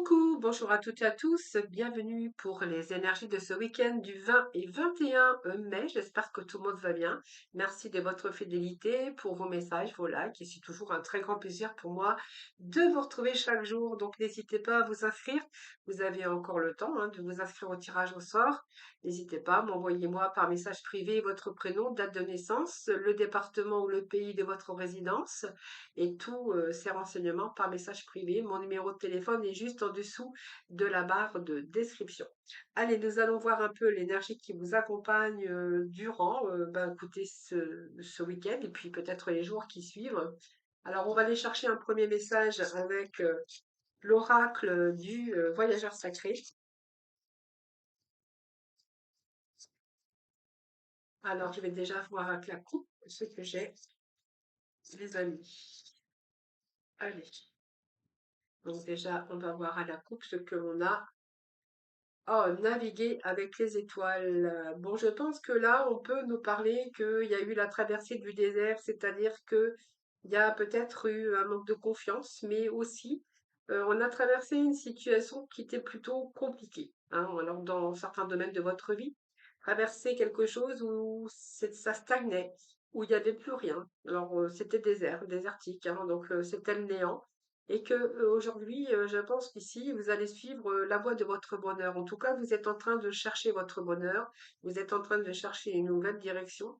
Coucou, bonjour à toutes et à tous, bienvenue pour les énergies de ce week-end du 20 et 21 mai. J'espère que tout le monde va bien. Merci de votre fidélité, pour vos messages, vos likes, et c'est toujours un très grand plaisir pour moi de vous retrouver chaque jour. Donc n'hésitez pas à vous inscrire, vous avez encore le temps de vous inscrire au tirage au sort. N'hésitez pas, m'envoyez-moi par message privé votre prénom, date de naissance, le département ou le pays de votre résidence et tous ces renseignements par message privé. Mon numéro de téléphone est juste en dessous de la barre de description. Allez, nous allons voir un peu l'énergie qui vous accompagne durant écoutez, ce week-end et puis peut-être les jours qui suivent. Alors, on va aller chercher un premier message avec l'oracle du voyageur sacré. Alors, je vais déjà voir avec la coupe ce que j'ai, les amis. Allez, donc déjà, on va voir à la coupe ce que l'on a. Oh, naviguer avec les étoiles. Bon, je pense que là, on peut nous parler qu'il y a eu la traversée du désert, c'est-à-dire que il y a peut-être eu un manque de confiance, mais aussi on a traversé une situation qui était plutôt compliquée. Alors, dans certains domaines de votre vie, traverser quelque chose où ça stagnait, où il n'y avait plus rien. Alors, c'était désertique, donc c'était le néant et que aujourd'hui, je pense qu'ici, vous allez suivre la voie de votre bonheur. En tout cas, vous êtes en train de chercher votre bonheur, vous êtes en train de chercher une nouvelle direction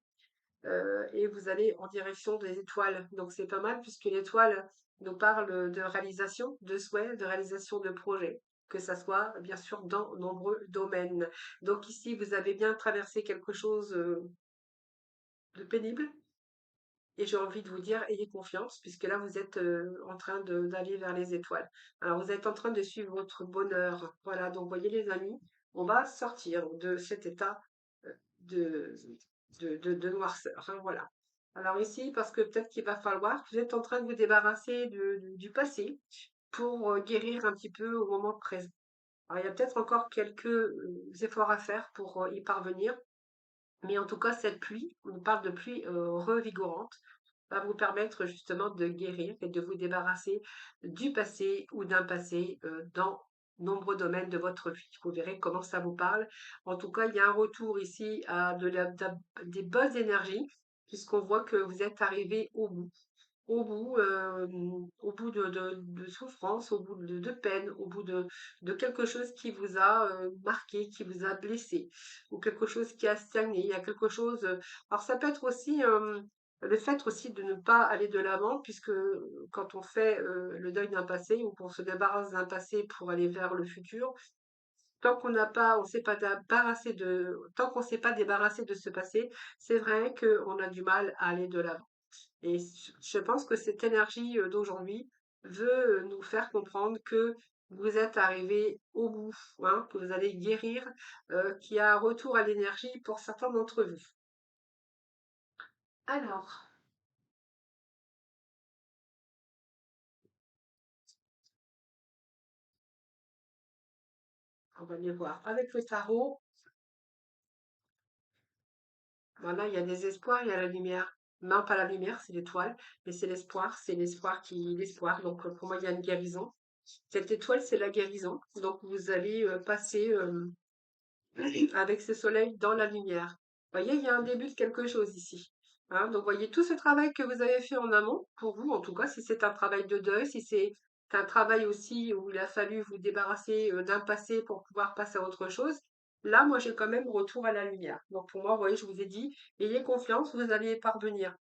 et vous allez en direction des étoiles. Donc c'est pas mal puisque l'étoile nous parle de réalisation de souhaits, de réalisation de projets, que ça soit bien sûr dans nombreux domaines. Donc ici, vous avez bien traversé quelque chose de pénible, et j'ai envie de vous dire, ayez confiance, puisque là, vous êtes en train d'aller vers les étoiles. Alors, vous êtes en train de suivre votre bonheur. Voilà, donc, voyez les amis, on va sortir de cet état euh, de, de noirceur. Voilà. Alors ici, parce que peut-être qu'il va falloir, vous êtes en train de vous débarrasser du passé pour guérir un petit peu au moment présent. Alors, il y a peut-être encore quelques efforts à faire pour y parvenir, mais en tout cas, cette pluie, on parle de pluie revigorante, va vous permettre justement de guérir et de vous débarrasser du passé ou d'un passé dans nombreux domaines de votre vie. Vous verrez comment ça vous parle. En tout cas, il y a un retour ici à des bonnes énergies, puisqu'on voit que vous êtes arrivé au bout de souffrance, au bout de peine, au bout de quelque chose qui vous a marqué, qui vous a blessé, ou quelque chose qui a stagné. Il y a quelque chose. Alors ça peut être aussi le fait aussi de ne pas aller de l'avant, puisque quand on fait le deuil d'un passé ou qu'on se débarrasse d'un passé pour aller vers le futur, tant qu'on n'a pas, on s'est pas débarrassé tant qu'on s'est pas débarrassé de ce passé, c'est vrai qu'on a du mal à aller de l'avant. Et je pense que cette énergie d'aujourd'hui veut nous faire comprendre que vous êtes arrivé au bout, que vous allez guérir, qu'il y a un retour à l'énergie pour certains d'entre vous. Alors, on va bien voir. Avec le tarot, voilà, il y a des espoirs, il y a la lumière. Non, pas la lumière, c'est l'étoile, mais c'est l'espoir. Donc, pour moi, il y a une guérison. Cette étoile, c'est la guérison. Donc, vous allez passer avec ce soleil dans la lumière. Vous voyez, il y a un début de quelque chose ici. Donc, voyez, tout ce travail que vous avez fait en amont, pour vous, en tout cas, si c'est un travail de deuil, si c'est un travail aussi où il a fallu vous débarrasser d'un passé pour pouvoir passer à autre chose, là, moi, j'ai quand même retour à la lumière. Donc, pour moi, vous voyez, je vous ai dit, ayez confiance, vous allez y parvenir.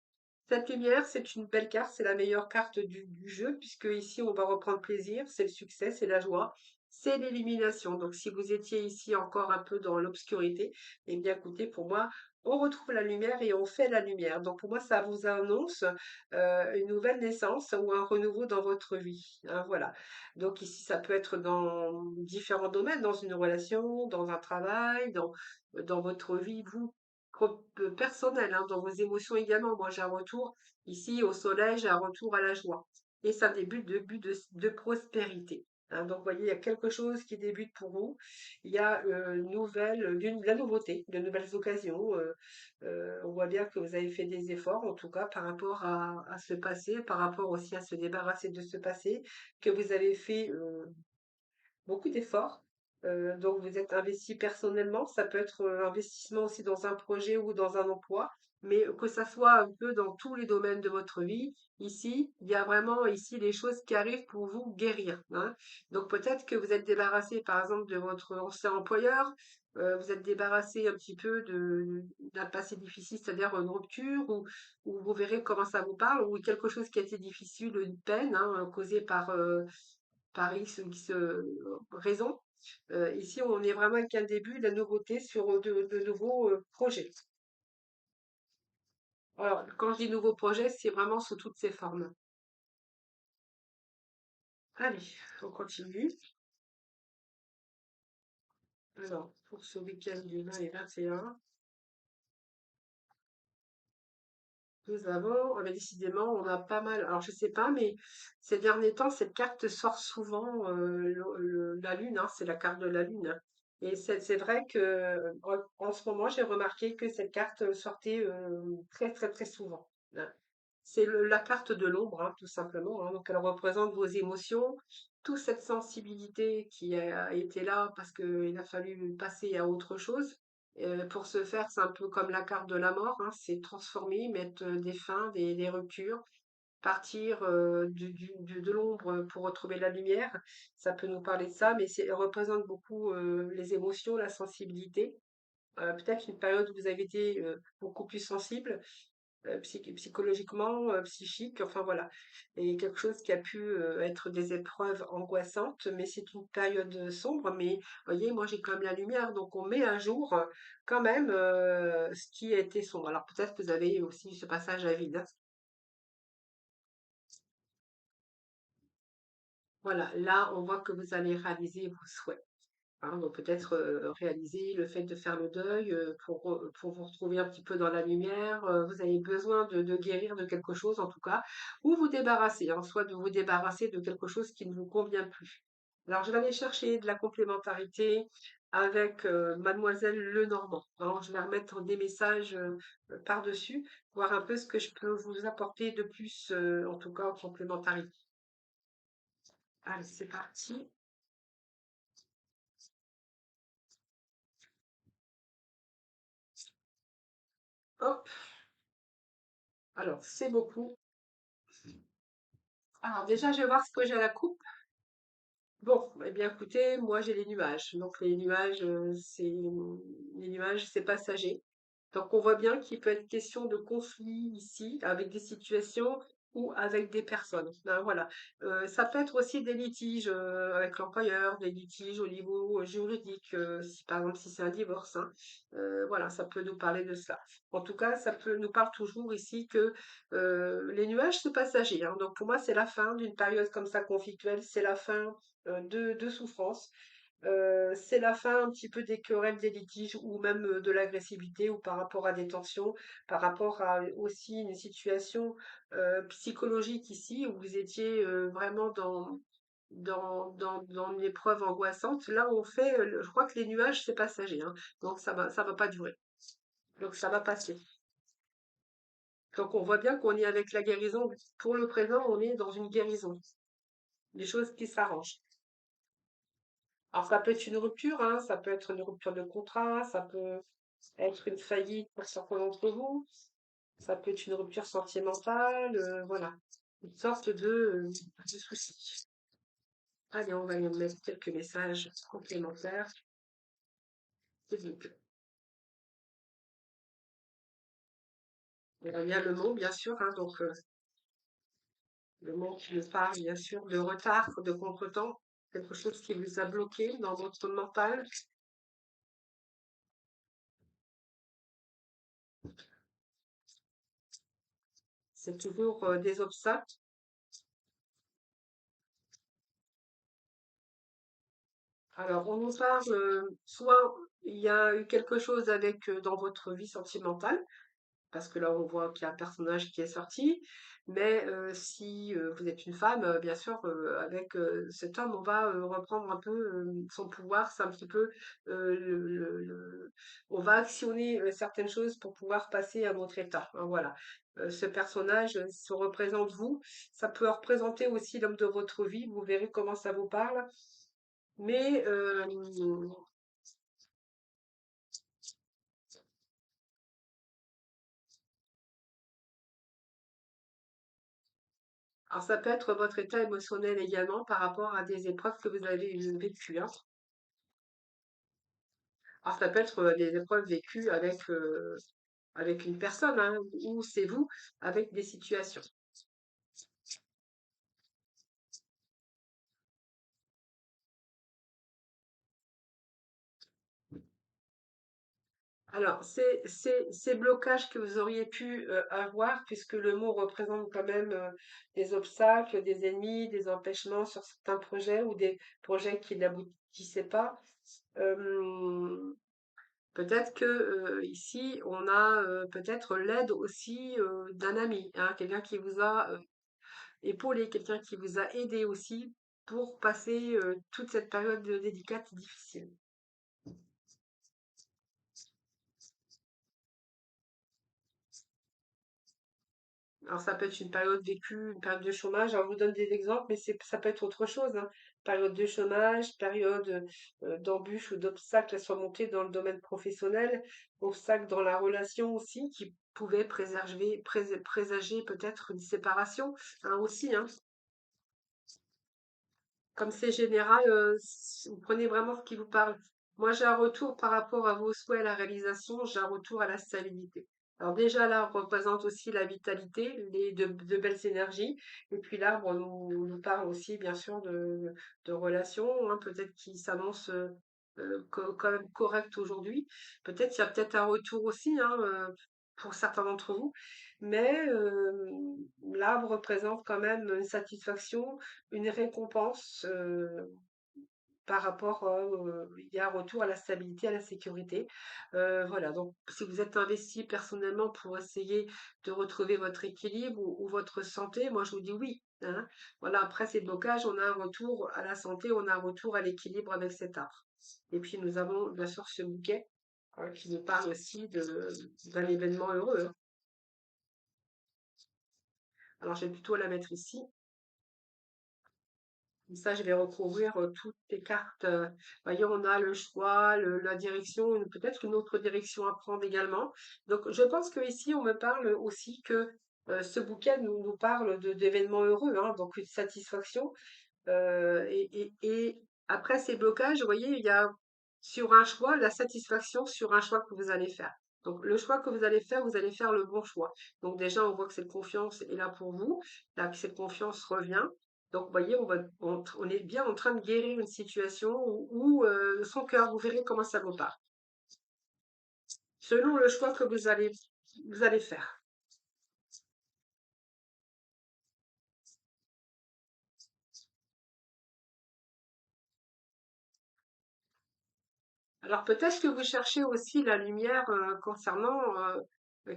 Cette lumière, c'est une belle carte, c'est la meilleure carte du jeu, puisque ici, on va reprendre plaisir, c'est le succès, c'est la joie, c'est l'élimination. Donc, si vous étiez ici encore un peu dans l'obscurité, eh bien, écoutez, pour moi, on retrouve la lumière et on fait la lumière. Donc, pour moi, ça vous annonce une nouvelle naissance ou un renouveau dans votre vie. Voilà. Donc, ici, ça peut être dans différents domaines, dans une relation, dans un travail, dans votre vie, vous personnel, dans vos émotions également. Moi, j'ai un retour ici au soleil, j'ai un retour à la joie. Et ça débute de but de prospérité. Donc, vous voyez, il y a quelque chose qui débute pour vous. Il y a la nouveauté, de nouvelles occasions. On voit bien que vous avez fait des efforts, en tout cas, par rapport à ce passé, par rapport aussi à se débarrasser de ce passé, que vous avez fait beaucoup d'efforts. Donc vous êtes investi personnellement, ça peut être investissement aussi dans un projet ou dans un emploi, mais que ça soit un peu dans tous les domaines de votre vie. Ici, il y a vraiment ici des choses qui arrivent pour vous guérir, hein. Donc peut-être que vous êtes débarrassé par exemple de votre ancien employeur, vous êtes débarrassé un petit peu d'un passé difficile, c'est-à-dire une rupture, ou vous verrez comment ça vous parle, ou quelque chose qui a été difficile, une peine, hein, causée par X ou X raison. Ici, on est vraiment avec un début, de la nouveauté sur de nouveaux projets. Alors, quand je dis nouveaux projets, c'est vraiment sous toutes ses formes. Allez, on continue. Alors, pour ce week-end du 20 et 21, nous avons, ah ben, décidément, on a pas mal. Alors, je sais pas, mais ces derniers temps, cette carte sort souvent, la Lune, hein, c'est la carte de la Lune, hein. Et c'est vrai que en ce moment, j'ai remarqué que cette carte sortait très, très, très souvent, hein. C'est la carte de l'ombre, hein, tout simplement, hein. Donc, elle représente vos émotions, toute cette sensibilité qui a été là parce qu'il a fallu passer à autre chose. Pour ce faire, c'est un peu comme la carte de la mort, hein, c'est transformer, mettre des fins, des ruptures, partir de l'ombre pour retrouver la lumière. Ça peut nous parler de ça, mais elle représente beaucoup les émotions, la sensibilité. Peut-être une période où vous avez été beaucoup plus sensible, psychologiquement, psychique, enfin voilà. Et quelque chose qui a pu être des épreuves angoissantes, mais c'est une période sombre. Mais vous voyez, moi j'ai quand même la lumière, donc on met à jour quand même ce qui a été sombre. Alors peut-être que vous avez aussi ce passage à vide, hein. Voilà, là on voit que vous allez réaliser vos souhaits, hein. Donc peut-être réaliser le fait de faire le deuil pour vous retrouver un petit peu dans la lumière. Vous avez besoin de guérir de quelque chose en tout cas, ou vous débarrasser, hein, soit de vous débarrasser de quelque chose qui ne vous convient plus. Alors je vais aller chercher de la complémentarité avec Mademoiselle Lenormand, hein. Je vais remettre des messages par-dessus, voir un peu ce que je peux vous apporter de plus, en tout cas en complémentarité. Allez, c'est parti. Hop, alors c'est beaucoup. Alors déjà, je vais voir ce que j'ai à la coupe. Bon, eh bien écoutez, moi j'ai les nuages. Donc les nuages, c'est passager. Donc on voit bien qu'il peut être question de conflits ici, avec des situations ou avec des personnes, hein, voilà. Ça peut être aussi des litiges avec l'employeur, des litiges au niveau juridique, si par exemple si c'est un divorce, hein. Voilà, ça peut nous parler de cela. En tout cas, ça peut nous parle toujours ici que les nuages c'est passager, hein. Donc pour moi c'est la fin d'une période comme ça conflictuelle, c'est la fin de souffrance. C'est la fin un petit peu des querelles, des litiges ou même de l'agressivité ou par rapport à des tensions, par rapport à aussi une situation psychologique ici où vous étiez vraiment dans une épreuve angoissante. Là, on fait, je crois que les nuages, c'est passager, hein. Donc ça va pas durer. Donc ça va passer. Donc on voit bien qu'on est avec la guérison. Pour le présent, on est dans une guérison. Des choses qui s'arrangent. Alors, ça peut être une rupture, hein, ça peut être une rupture de contrat, ça peut être une faillite pour certains d'entre vous, ça peut être une rupture sentimentale, voilà, une sorte de souci. Allez, on va y mettre quelques messages complémentaires, s'il vous plaît. Il y a le mot, bien sûr, hein, donc le mot qui nous parle, bien sûr, de retard, de contretemps, quelque chose qui vous a bloqué dans votre mental. C'est toujours des obstacles. Alors, on nous parle, soit il y a eu quelque chose avec dans votre vie sentimentale, parce que là, on voit qu'il y a un personnage qui est sorti, mais si vous êtes une femme, bien sûr, avec cet homme, on va reprendre un peu son pouvoir, c'est un petit peu, on va actionner certaines choses pour pouvoir passer à notre état, hein, voilà. Ce personnage se représente vous, ça peut représenter aussi l'homme de votre vie, vous verrez comment ça vous parle. Mais alors ça peut être votre état émotionnel également par rapport à des épreuves que vous avez vécues, hein. Alors ça peut être des épreuves vécues avec une personne, hein, ou c'est vous avec des situations. Alors, ces blocages que vous auriez pu avoir, puisque le mot représente quand même des obstacles, des ennemis, des empêchements sur certains projets ou des projets qui n'aboutissaient pas. euh, Peut-être que ici, on a peut-être l'aide aussi d'un ami, hein, quelqu'un qui vous a épaulé, quelqu'un qui vous a aidé aussi pour passer toute cette période délicate et difficile. Alors ça peut être une période vécue, une période de chômage. Alors je vous donne des exemples, mais ça peut être autre chose, hein. Période de chômage, période d'embûches ou d'obstacles à surmonter dans le domaine professionnel, obstacles dans la relation aussi qui pouvaient présager peut-être une séparation, hein, aussi, hein. Comme c'est général, vous prenez vraiment ce qui vous parle. Moi, j'ai un retour par rapport à vos souhaits à la réalisation, j'ai un retour à la stabilité. Alors déjà, l'arbre représente aussi la vitalité, de belles énergies. Et puis l'arbre nous parle aussi, bien sûr, de relations, hein, peut-être qui s'annoncent quand même correctes aujourd'hui. Peut-être il y a peut-être un retour aussi, hein, pour certains d'entre vous. Mais l'arbre représente quand même une satisfaction, une récompense par rapport, il y a un retour à la stabilité, à la sécurité. Voilà, donc si vous êtes investi personnellement pour essayer de retrouver votre équilibre ou votre santé, moi je vous dis oui, hein. Voilà, après ces blocages, on a un retour à la santé, on a un retour à l'équilibre avec cet arbre. Et puis nous avons bien sûr ce bouquet qui nous parle aussi d'un événement heureux, hein. Alors je vais plutôt la mettre ici. Comme ça, je vais recouvrir toutes les cartes. Voyez, on a le choix, la direction, peut-être une autre direction à prendre également. Donc, je pense que ici, on me parle aussi que ce bouquet nous parle d'événements heureux, hein, donc une satisfaction. Et après ces blocages, vous voyez, il y a sur un choix, la satisfaction sur un choix que vous allez faire. Donc, le choix que vous allez faire le bon choix. Donc, déjà, on voit que cette confiance est là pour vous, là, que cette confiance revient. Donc, vous voyez, on est bien en train de guérir une situation où son cœur, vous verrez comment ça repart, selon le choix que vous allez faire. Alors peut-être que vous cherchez aussi la lumière concernant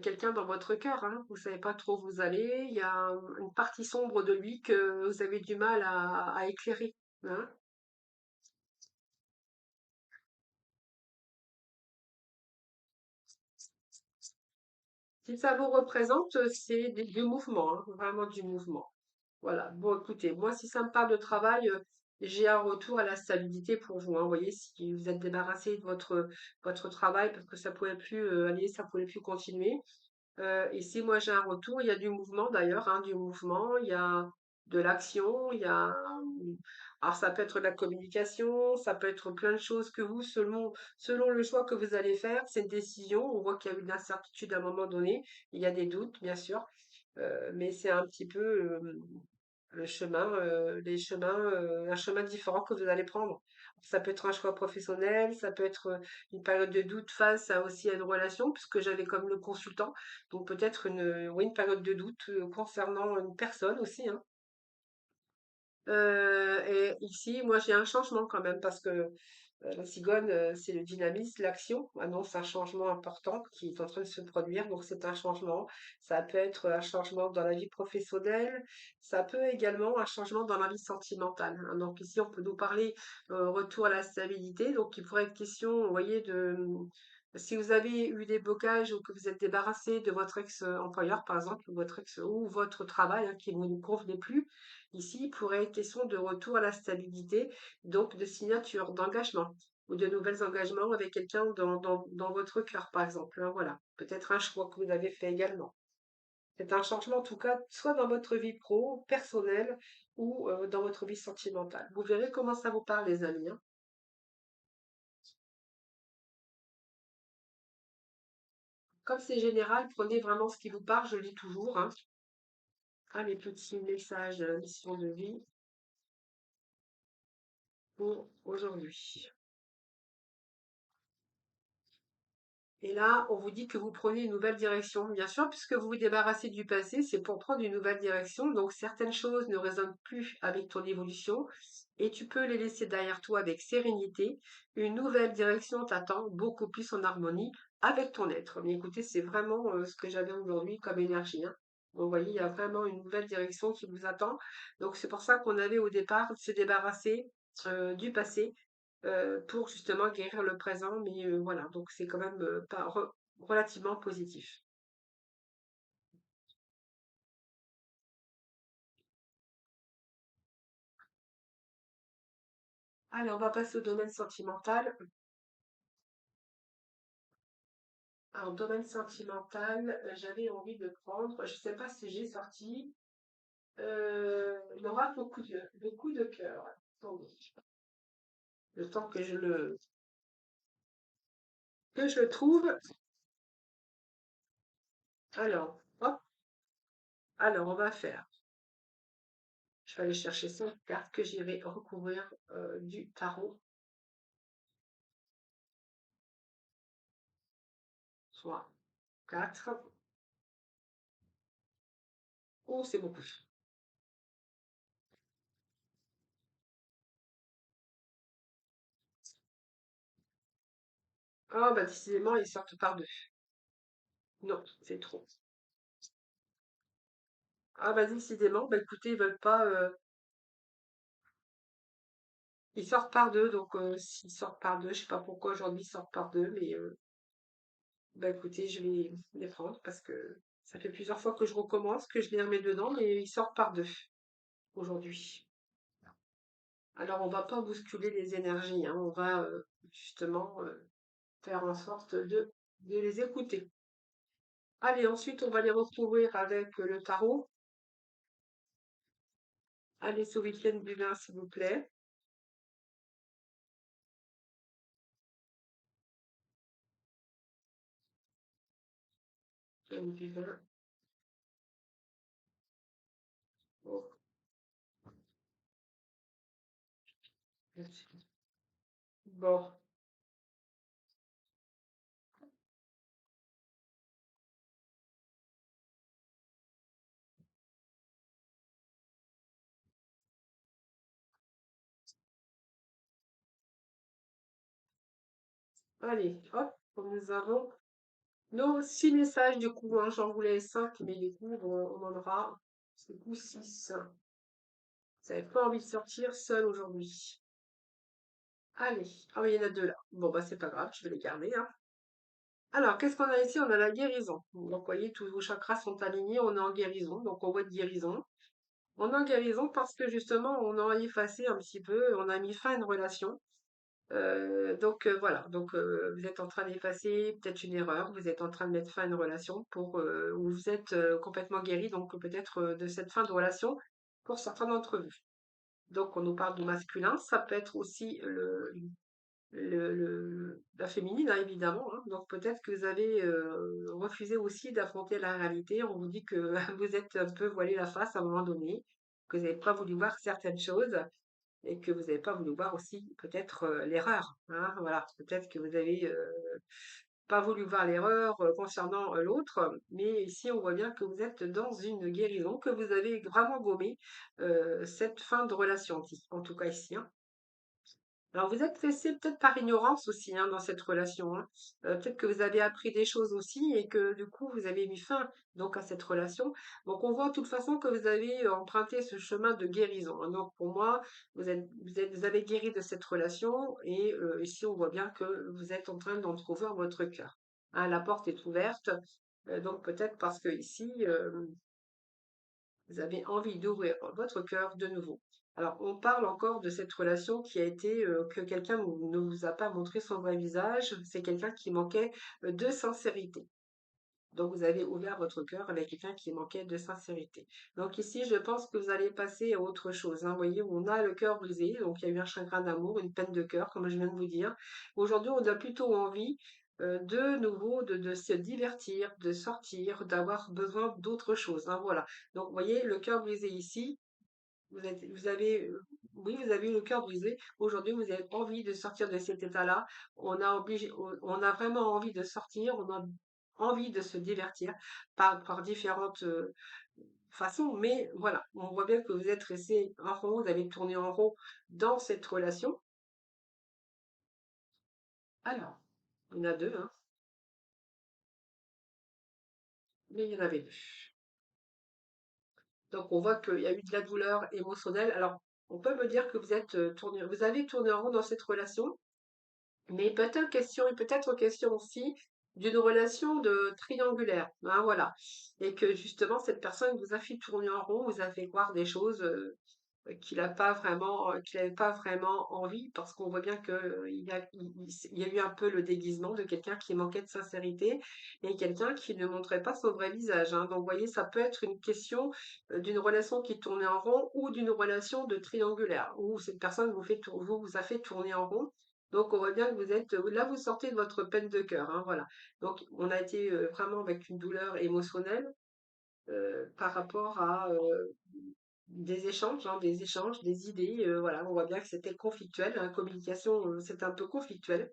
quelqu'un dans votre cœur, hein. Vous savez pas trop où vous allez. Il y a une partie sombre de lui que vous avez du mal à éclairer, hein. Si ça vous représente, c'est du mouvement, hein, vraiment du mouvement. Voilà. Bon, écoutez, moi, si ça me parle de travail, j'ai un retour à la stabilité pour vous, hein. Vous voyez, si vous êtes débarrassé de votre travail parce que ça pouvait plus aller, ça pouvait plus continuer. Ici, moi, j'ai un retour. Il y a du mouvement d'ailleurs, hein, du mouvement. Il y a de l'action. Il y a, alors ça peut être de la communication, ça peut être plein de choses que vous, selon le choix que vous allez faire, cette décision. On voit qu'il y a eu de l'incertitude à un moment donné. Il y a des doutes, bien sûr, mais c'est un petit peu le chemin, un chemin différent que vous allez prendre. Ça peut être un choix professionnel, ça peut être une période de doute face à aussi à une relation, puisque j'avais comme le consultant, donc peut-être oui, une période de doute concernant une personne aussi, hein. Et ici, moi, j'ai un changement quand même parce que la cigogne, c'est le dynamisme, l'action annonce un changement important qui est en train de se produire. Donc, c'est un changement. Ça peut être un changement dans la vie professionnelle. Ça peut également un changement dans la vie sentimentale, hein. Donc, ici, on peut nous parler retour à la stabilité. Donc, il pourrait être question, vous voyez, si vous avez eu des blocages ou que vous êtes débarrassé de votre ex-employeur, par exemple, ou votre ex ou votre travail hein, qui ne vous convenait plus, Ici, il pourrait être question de retour à la stabilité, donc de signature, d'engagement, ou de nouvelles engagements avec quelqu'un dans votre cœur, par exemple, hein, voilà. Peut-être un choix que vous avez fait également. C'est un changement, en tout cas, soit dans votre vie pro, personnelle, ou dans votre vie sentimentale. Vous verrez comment ça vous parle, les amis, hein. Comme c'est général, prenez vraiment ce qui vous parle, je le dis toujours, hein. Ah, les petits messages, mission de vie pour aujourd'hui. Et là, on vous dit que vous prenez une nouvelle direction. Bien sûr, puisque vous vous débarrassez du passé, c'est pour prendre une nouvelle direction. Donc, certaines choses ne résonnent plus avec ton évolution et tu peux les laisser derrière toi avec sérénité. Une nouvelle direction t'attend beaucoup plus en harmonie avec ton être. Mais écoutez, c'est vraiment ce que j'avais aujourd'hui comme énergie, hein. Vous voyez, il y a vraiment une nouvelle direction qui vous attend. Donc, c'est pour ça qu'on avait au départ se débarrasser du passé pour justement guérir le présent. Mais voilà, donc c'est quand même pas relativement positif. Allez, on va passer au domaine sentimental. Alors, domaine sentimental, j'avais envie de prendre, je sais pas si j'ai sorti, l'oracle beaucoup de cœur. Attendez, le temps que je le trouve. Alors, hop, alors on va faire. Je vais aller chercher 5 cartes que j'irai recouvrir du tarot, soit 4. Oh, c'est beaucoup. Ah, bah, décidément, ils sortent par deux. Non, c'est trop. Ah, bah, décidément, bah, écoutez, ils veulent pas. Ils sortent par deux, donc s'ils sortent par deux, je sais pas pourquoi aujourd'hui ils sortent par deux, mais bah, écoutez, je vais les prendre parce que ça fait plusieurs fois que je recommence, que je les remets dedans, mais ils sortent par deux aujourd'hui. Alors, on va pas bousculer les énergies, hein, on va justement faire en sorte de les écouter. Allez, ensuite, on va les recouvrir avec le tarot. Allez, ce week-end du vin, s'il vous plaît. Du vin. Oh, merci. Bon, allez, hop, comme nous avons nos 6 messages, du coup, hein, j'en voulais 5, mais du coup, on en aura, du coup, 6. Vous n'avez pas envie de sortir seul aujourd'hui. Allez, ah oui, il y en a 2 là. Bon, bah, c'est pas grave, je vais les garder, hein. Alors, qu'est-ce qu'on a ici? On a la guérison. Donc, vous voyez, tous vos chakras sont alignés, on est en guérison, donc on voit de guérison. On est en guérison parce que justement, on a effacé un petit peu, on a mis fin à une relation. Donc voilà, donc vous êtes en train d'effacer peut-être une erreur, vous êtes en train de mettre fin à une relation où vous êtes complètement guéri, donc peut-être de cette fin de relation pour certains d'entre vous. Donc on nous parle du masculin, ça peut être aussi la féminine, hein, évidemment, hein. Donc peut-être que vous avez refusé aussi d'affronter la réalité, on vous dit que vous êtes un peu voilé la face à un moment donné, que vous n'avez pas voulu voir certaines choses et que vous n'avez pas voulu voir aussi peut-être l'erreur, hein, voilà. Peut-être que vous avez pas voulu voir l'erreur concernant l'autre, mais ici on voit bien que vous êtes dans une guérison, que vous avez vraiment gommé cette fin de relation, en tout cas ici, hein. Alors vous êtes laissé peut-être par ignorance aussi, hein, dans cette relation, hein. Peut-être que vous avez appris des choses aussi et que du coup vous avez mis fin donc à cette relation. Donc on voit de toute façon que vous avez emprunté ce chemin de guérison, hein. Donc pour moi, vous avez guéri de cette relation et ici on voit bien que vous êtes en train d'entrouvrir votre cœur, hein. La porte est ouverte, donc peut-être parce que ici vous avez envie d'ouvrir votre cœur de nouveau. Alors, on parle encore de cette relation qui a été, que quelqu'un ne vous a pas montré son vrai visage, c'est quelqu'un qui manquait de sincérité. Donc, vous avez ouvert votre cœur avec quelqu'un qui manquait de sincérité. Donc ici, je pense que vous allez passer à autre chose, hein. Vous voyez, on a le cœur brisé, donc il y a eu un chagrin d'amour, une peine de cœur, comme je viens de vous dire. Aujourd'hui, on a plutôt envie de nouveau de se divertir, de sortir, d'avoir besoin d'autre chose, hein, voilà. Donc, vous voyez, le cœur brisé ici, vous avez, oui, vous avez eu le cœur brisé. Aujourd'hui, vous avez envie de sortir de cet état-là. On a vraiment envie de sortir. On a envie de se divertir par différentes façons. Mais voilà, on voit bien que vous êtes resté en rond. Vous avez tourné en rond dans cette relation. Alors, il y en a deux, hein, mais il y en avait deux. Donc, on voit qu'il y a eu de la douleur émotionnelle. Alors, on peut me dire que vous avez tourné en rond dans cette relation. Mais peut-être question aussi d'une relation de triangulaire, hein, voilà. Et que justement, cette personne vous a fait tourner en rond, vous a fait voir des choses qu'il n'avait pas vraiment envie, parce qu'on voit bien que il y a eu un peu le déguisement de quelqu'un qui manquait de sincérité et quelqu'un qui ne montrait pas son vrai visage, hein. Donc, vous voyez, ça peut être une question d'une relation qui tournait en rond ou d'une relation de triangulaire, où cette personne vous a fait tourner en rond. Donc, on voit bien que là, vous sortez de votre peine de cœur, hein, voilà. Donc, on a été vraiment avec une douleur émotionnelle par rapport à des échanges, des idées. Voilà, on voit bien que c'était conflictuel, hein, communication, c'était un peu conflictuel.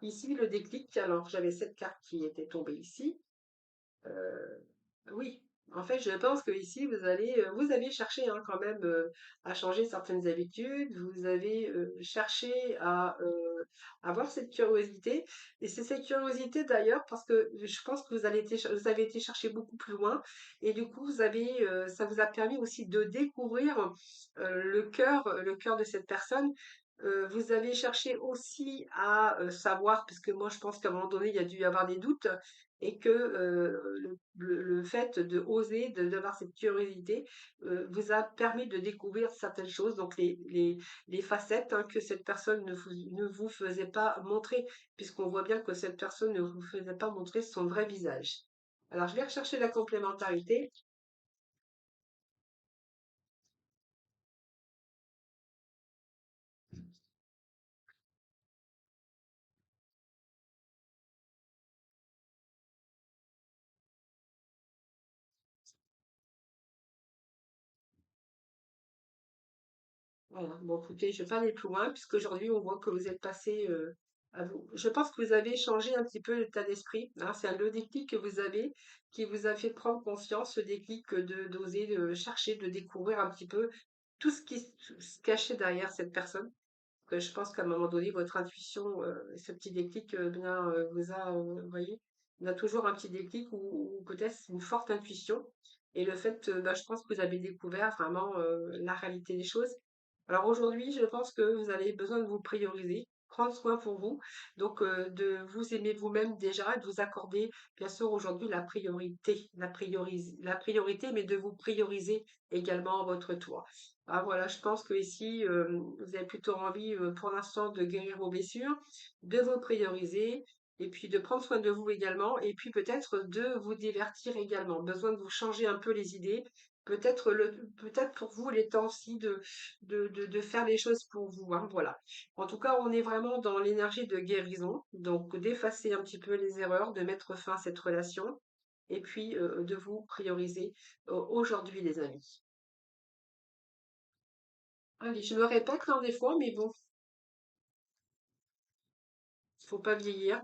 Ici, le déclic, alors j'avais cette carte qui était tombée ici. Euh, oui, en fait, je pense que ici vous avez cherché, hein, quand même à changer certaines habitudes. Vous avez cherché à avoir cette curiosité. Et c'est cette curiosité d'ailleurs parce que je pense que vous avez été chercher beaucoup plus loin. Et du coup, ça vous a permis aussi de découvrir le cœur de cette personne. Vous avez cherché aussi à savoir, parce que moi je pense qu'à un moment donné, il y a dû y avoir des doutes, et que le fait de oser, d'avoir cette curiosité, vous a permis de découvrir certaines choses, donc les facettes, hein, que cette personne ne vous faisait pas montrer, puisqu'on voit bien que cette personne ne vous faisait pas montrer son vrai visage. Alors, je vais rechercher la complémentarité. Voilà. Bon, écoutez, je vais pas aller plus loin, puisqu'aujourd'hui, on voit que vous êtes passé à vous. Je pense que vous avez changé un petit peu l'état d'esprit, hein. C'est le déclic que vous avez qui vous a fait prendre conscience, ce déclic d'oser chercher, de découvrir un petit peu tout ce qui se cachait derrière cette personne. Que je pense qu'à un moment donné, votre intuition, ce petit déclic, vous voyez, on a toujours un petit déclic ou peut-être une forte intuition. Et le fait, bah, je pense que vous avez découvert vraiment la réalité des choses. Alors aujourd'hui, je pense que vous avez besoin de vous prioriser, prendre soin pour vous, donc de vous aimer vous-même déjà, et de vous accorder, bien sûr, aujourd'hui la priorité, mais de vous prioriser également à votre tour. Ah voilà, je pense que ici, vous avez plutôt envie, pour l'instant, de guérir vos blessures, de vous prioriser et puis de prendre soin de vous également et puis peut-être de vous divertir également. Besoin de vous changer un peu les idées. Peut-être pour vous, il est temps aussi de faire les choses pour vous, hein, voilà. En tout cas, on est vraiment dans l'énergie de guérison, donc d'effacer un petit peu les erreurs, de mettre fin à cette relation et puis de vous prioriser aujourd'hui, les amis. Allez, je me répète, hein, des fois, mais bon, faut pas vieillir.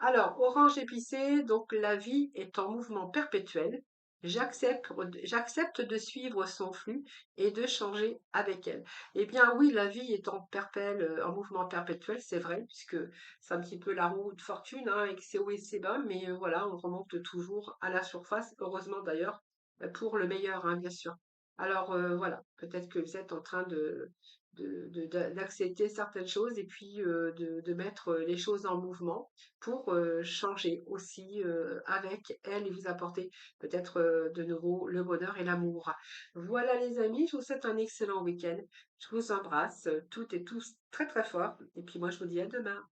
Alors, orange épicé, donc la vie est en mouvement perpétuel. J'accepte de suivre son flux et de changer avec elle. Eh bien oui, la vie est en mouvement perpétuel, c'est vrai, puisque c'est un petit peu la roue de fortune, hein, avec ses hauts et ses bas, mais voilà, on remonte toujours à la surface, heureusement d'ailleurs, pour le meilleur, hein, bien sûr. Alors voilà, peut-être que vous êtes en train d'accepter certaines choses et puis de mettre les choses en mouvement pour changer aussi avec elle et vous apporter peut-être de nouveau le bonheur et l'amour. Voilà les amis, je vous souhaite un excellent week-end. Je vous embrasse toutes et tous très très fort et puis moi je vous dis à demain.